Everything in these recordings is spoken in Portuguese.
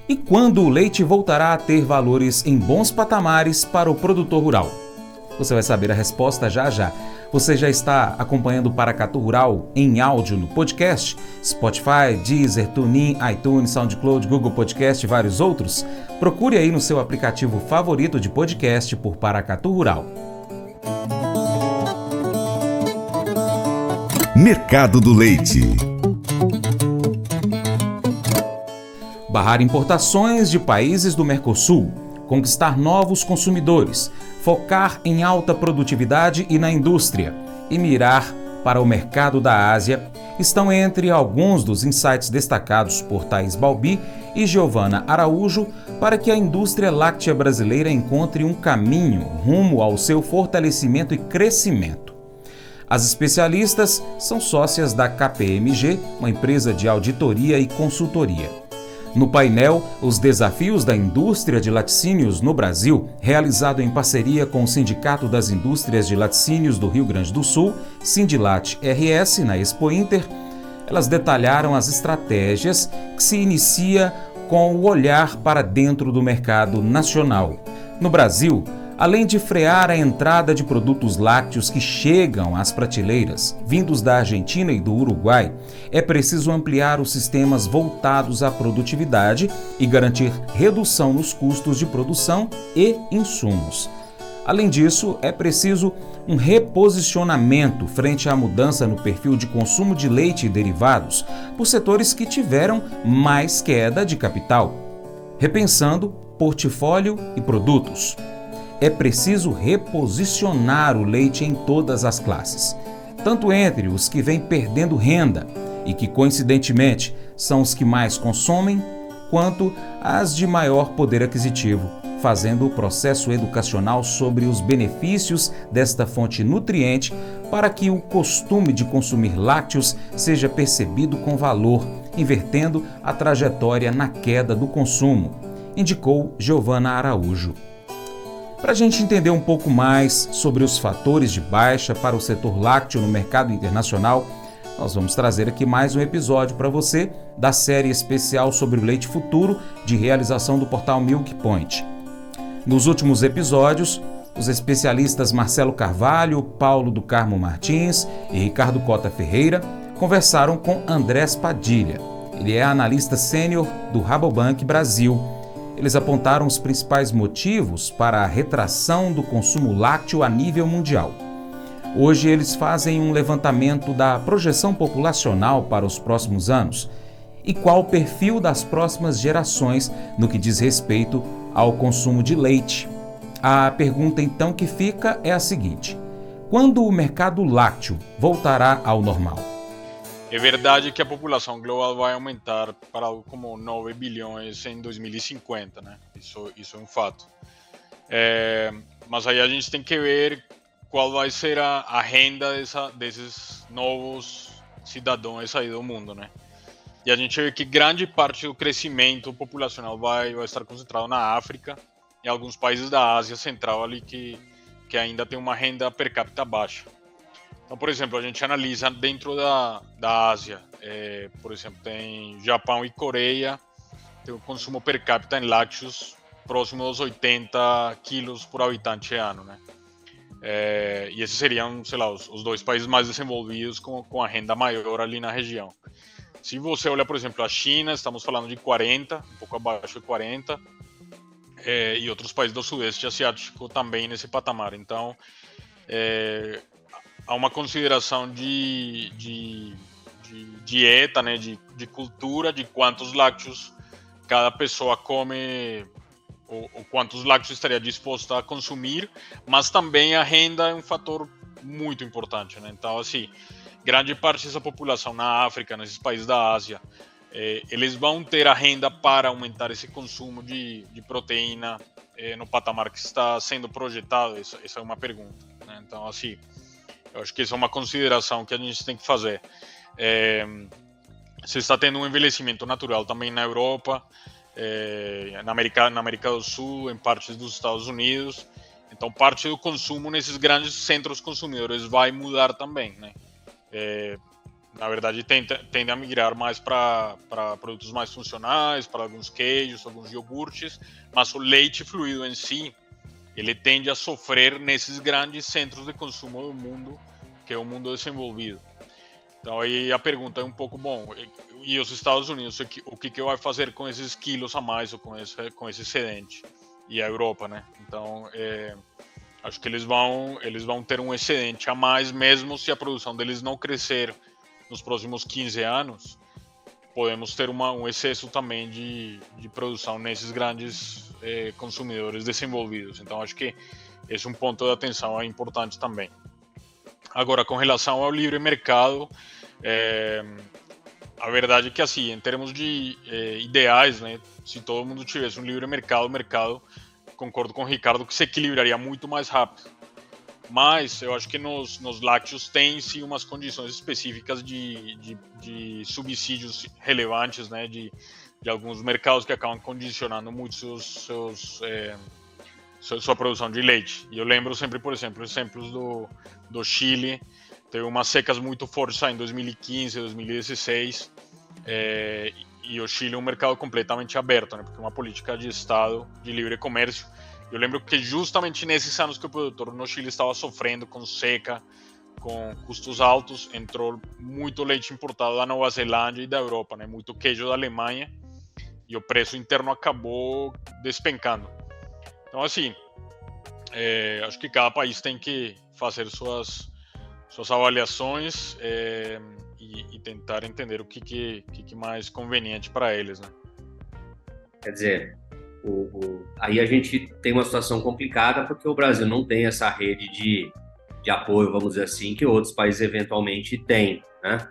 E quando o leite voltará a ter valores em bons patamares para o produtor rural? Você vai saber a resposta já já. Você já está acompanhando o Paracatu Rural em áudio no podcast? Spotify, Deezer, TuneIn, iTunes, SoundCloud, Google Podcast e vários outros? Procure aí no seu aplicativo favorito de podcast por Paracatu Rural. Mercado do Leite. Barrar importações de países do Mercosul, conquistar novos consumidores, focar em alta produtividade e na indústria e mirar para o mercado da Ásia estão entre alguns dos insights destacados por Thaís Balbi e Giovana Araújo para que a indústria láctea brasileira encontre um caminho rumo ao seu fortalecimento e crescimento. As especialistas são sócias da KPMG, uma empresa de auditoria e consultoria. No painel, os desafios da indústria de laticínios no Brasil, realizado em parceria com o Sindicato das Indústrias de Laticínios do Rio Grande do Sul, Sindilat RS, na Expo Inter, elas detalharam as estratégias que se inicia com o olhar para dentro do mercado nacional. No Brasil, além de frear a entrada de produtos lácteos que chegam às prateleiras, vindos da Argentina e do Uruguai, é preciso ampliar os sistemas voltados à produtividade e garantir redução nos custos de produção e insumos. Além disso, é preciso um reposicionamento frente à mudança no perfil de consumo de leite e derivados por setores que tiveram mais queda de capital, repensando portfólio e produtos. É preciso reposicionar o leite em todas as classes, tanto entre os que vêm perdendo renda e que, coincidentemente, são os que mais consomem, quanto as de maior poder aquisitivo, fazendo o processo educacional sobre os benefícios desta fonte nutriente para que o costume de consumir lácteos seja percebido com valor, invertendo a trajetória na queda do consumo, indicou Giovana Araújo. Para a gente entender um pouco mais sobre os fatores de baixa para o setor lácteo no mercado internacional, nós vamos trazer aqui mais um episódio para você da série especial sobre o leite futuro de realização do portal Milk Point. Nos últimos episódios, os especialistas Marcelo Carvalho, Paulo do Carmo Martins e Ricardo Cota Ferreira conversaram com Andrés Padilha. Ele é analista sênior do Rabobank Brasil. Eles apontaram os principais motivos para a retração do consumo lácteo a nível mundial. Hoje eles fazem um levantamento da projeção populacional para os próximos anos e qual o perfil das próximas gerações no que diz respeito ao consumo de leite. A pergunta então que fica é a seguinte: quando o mercado lácteo voltará ao normal? É verdade que a população global vai aumentar para algo como 9 bilhões em 2050, né? Isso é um fato. Mas aí a gente tem que ver qual vai ser a renda desses novos cidadãos aí do mundo, né? E a gente vê que grande parte do crescimento populacional vai estar concentrado na África e alguns países da Ásia Central ali que ainda tem uma renda per capita baixa. Então, por exemplo, a gente analisa dentro da Ásia, por exemplo, tem Japão e Coreia, tem o consumo per capita em lácteos próximo aos 80 quilos por habitante ano, né? E esses seriam, sei lá, os dois países mais desenvolvidos com a renda maior ali na região. Se você olhar, por exemplo, a China, estamos falando de 40, um pouco abaixo de 40, e outros países do Sudeste Asiático também nesse patamar. Então, há uma consideração de dieta, né, de cultura, de quantos lácteos cada pessoa come, ou quantos lácteos estaria disposto a consumir, mas também a renda é um fator muito importante, né? Então, assim, grande parte dessa população na África, nesses países da Ásia, eles vão ter a renda para aumentar esse consumo de proteína no patamar que está sendo projetado. Essa é uma pergunta, né? Então, assim, eu acho que essa é uma consideração que a gente tem que fazer. Você está tendo um envelhecimento natural também na Europa, na América do Sul, em partes dos Estados Unidos. Então, parte do consumo nesses grandes centros consumidores vai mudar também, né? na verdade, tende a migrar mais para produtos mais funcionais, para alguns queijos, alguns iogurtes, mas o leite fluido em si, ele tende a sofrer nesses grandes centros de consumo do mundo, que é o mundo desenvolvido. Então aí a pergunta é um pouco, bom, e os Estados Unidos, o que vai fazer com esses quilos a mais, ou com esse excedente? E a Europa, né? Então, acho que eles vão ter um excedente a mais, mesmo se a produção deles não crescer nos próximos 15 anos, podemos ter um excesso também de produção nesses grandes consumidores desenvolvidos. Então, acho que esse é um ponto de atenção importante também. Agora, com relação ao livre mercado, a verdade é que, assim, em termos de ideais, né, se todo mundo tivesse um livre mercado, o mercado, concordo com o Ricardo, que se equilibraria muito mais rápido. Mas eu acho que nos lácteos tem sim umas condições específicas de subsídios relevantes, né, de alguns mercados que acabam condicionando muito sua produção de leite. E eu lembro sempre, por exemplo, exemplos do Chile. Teve umas secas muito fortes em 2015, 2016, e o Chile é um mercado completamente aberto, né, porque é uma política de Estado de livre comércio. Eu lembro que justamente nesses anos que o produtor no Chile estava sofrendo com seca, com custos altos, entrou muito leite importado da Nova Zelândia e da Europa, né? Muito queijo da Alemanha, e o preço interno acabou despencando. Então, assim, acho que cada país tem que fazer suas avaliações e tentar entender o que mais conveniente para eles, né? Quer dizer, aí a gente tem uma situação complicada porque o Brasil não tem essa rede de apoio, vamos dizer assim, que outros países eventualmente têm, né?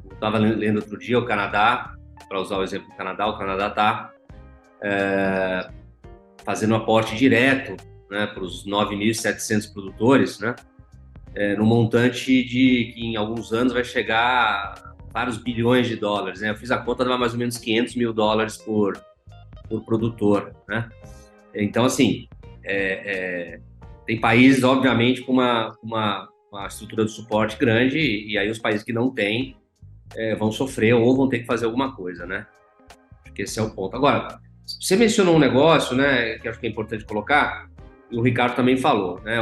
Eu estava lendo outro dia o Canadá, para usar o exemplo do Canadá, o Canadá está fazendo um aporte direto, né, para os 9.700 produtores, né, no montante que em alguns anos vai chegar a vários bilhões de dólares, né? Eu fiz a conta, dava mais ou menos $500 mil por produtor, né? Então, assim, tem países, obviamente, com uma estrutura de suporte grande, e aí os países que não têm vão sofrer ou vão ter que fazer alguma coisa, né? Acho que esse é o ponto. Agora, você mencionou um negócio, né, que acho que é importante colocar, e o Ricardo também falou, né?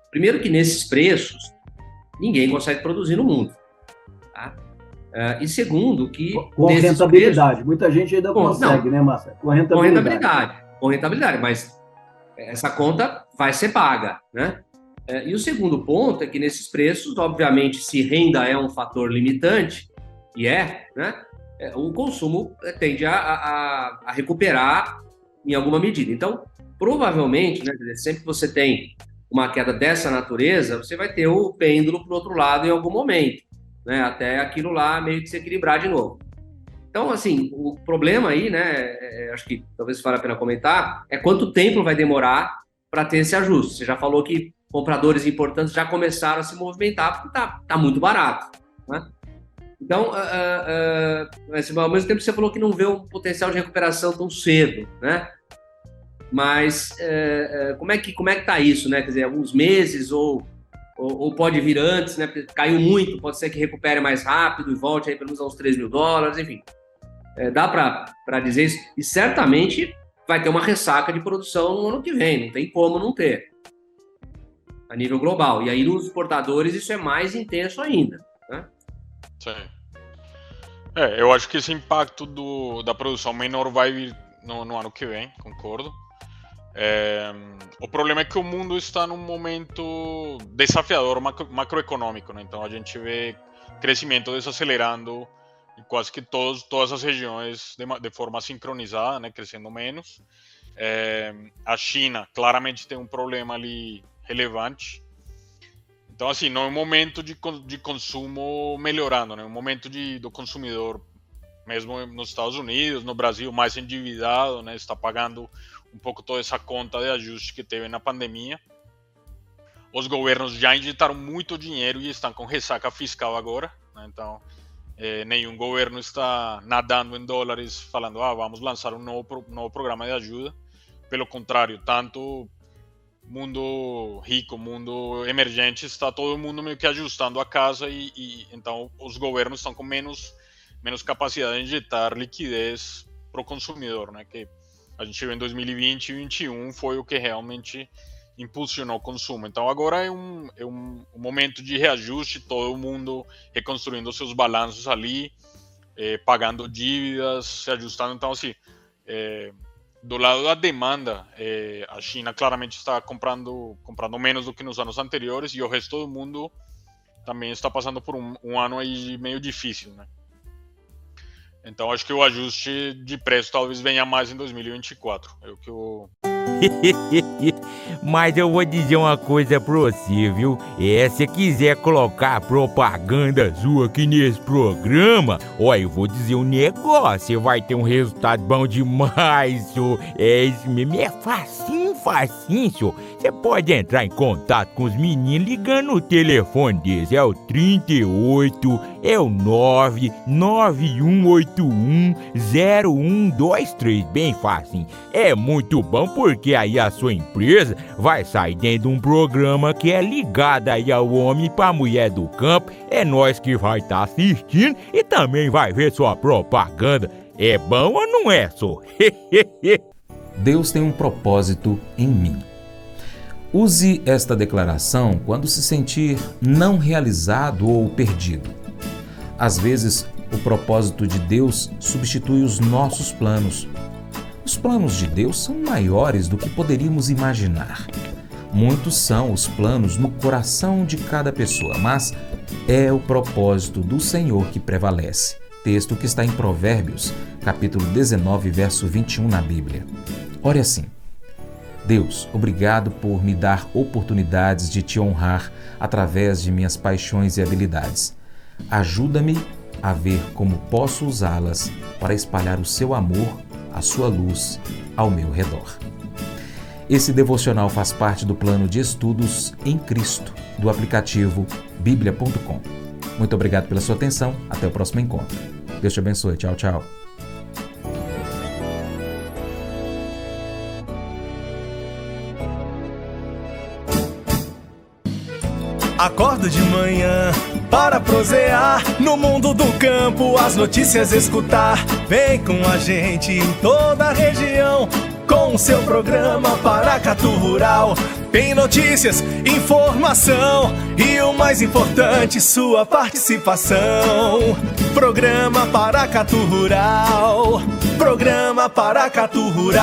Primeiro que nesses preços, ninguém consegue produzir no mundo, tá? E segundo que... Com rentabilidade. Preços, muita gente ainda consegue, né, Márcio? Com rentabilidade, mas essa conta vai ser paga, né? E o segundo ponto é que nesses preços, obviamente, se renda é um fator limitante, né? O consumo tende a recuperar em alguma medida. Então, provavelmente, né, sempre que você tem uma queda dessa natureza, você vai ter o pêndulo para o outro lado em algum momento, né, até aquilo lá meio que se equilibrar de novo. Então, assim, o problema aí, né, acho que talvez vale a pena comentar, é quanto tempo vai demorar para ter esse ajuste. Você já falou que compradores importantes já começaram a se movimentar porque tá muito barato, né? Então, mas, ao mesmo tempo você falou que não vê um potencial de recuperação tão cedo, né? Mas como é que tá isso, né? Quer dizer, alguns meses ou pode vir antes, né? Porque caiu muito, pode ser que recupere mais rápido e volte aí pelo menos aos $3 mil, enfim. Dá para dizer isso. E certamente vai ter uma ressaca de produção no ano que vem, não tem como não ter, a nível global. E aí nos exportadores isso é mais intenso ainda, né? Sim. Eu acho que esse impacto da produção menor vai vir no ano que vem, concordo. O problema é que o mundo está num momento desafiador macroeconômico, né? Então a gente vê crescimento desacelerando em quase que todas as regiões de forma sincronizada, né? Crescendo menos. A China claramente tem um problema ali relevante. Então, assim, não é um momento de consumo melhorando, né? É um momento do consumidor, mesmo nos Estados Unidos, no Brasil, mais endividado, né? Está pagando um pouco toda essa conta de ajuste que teve na pandemia. Os governos já injetaram muito dinheiro e estão com ressaca fiscal agora, né? Então, nenhum governo está nadando em dólares falando, vamos lançar um novo programa de ajuda. Pelo contrário, tanto mundo rico, mundo emergente, está todo mundo meio que ajustando a casa e então os governos estão com menos capacidade de injetar liquidez para o consumidor, né? Que a gente viu em 2020 e 2021 foi o que realmente impulsionou o consumo. Então agora é um momento de reajuste, todo mundo reconstruindo seus balanços ali, pagando dívidas, se ajustando. Então, assim, do lado da demanda, a China claramente está comprando menos do que nos anos anteriores e o resto do mundo também está passando por um ano aí meio difícil, né? Então acho que o ajuste de preço talvez venha mais em 2024. É o que eu... Mas eu vou dizer uma coisa pra você, viu? Se quiser colocar propaganda sua aqui nesse programa, eu vou dizer um negócio, você vai ter um resultado bom demais, senhor. Isso mesmo, é facinho, senhor. Você pode entrar em contato com os meninos ligando o telefone deles, é o 38, é o 991810123, bem facinho. É muito bom porque aí a sua empresa vai sair dentro de um programa que é ligado aí ao homem pra mulher do campo. É nós que vai estar assistindo e também vai ver sua propaganda. É bom ou não é, só? Deus tem um propósito em mim. Use esta declaração quando se sentir não realizado ou perdido. Às vezes, o propósito de Deus substitui os nossos planos. Os planos de Deus são maiores do que poderíamos imaginar. Muitos são os planos no coração de cada pessoa, mas é o propósito do Senhor que prevalece. Texto que está em Provérbios, capítulo 19, verso 21 na Bíblia. Ore assim: Deus, obrigado por me dar oportunidades de te honrar através de minhas paixões e habilidades. Ajuda-me a ver como posso usá-las para espalhar o seu amor, a sua luz ao meu redor. Esse devocional faz parte do plano de estudos em Cristo do aplicativo biblia.com. Muito obrigado pela sua atenção. Até o próximo encontro. Deus te abençoe. Tchau, tchau. Acordo de manhã para prosear no mundo do campo, as notícias escutar. Vem com a gente em toda a região com o seu programa Paracatu Rural. Tem notícias, informação e o mais importante, sua participação. Programa Paracatu Rural. Programa Paracatu Rural.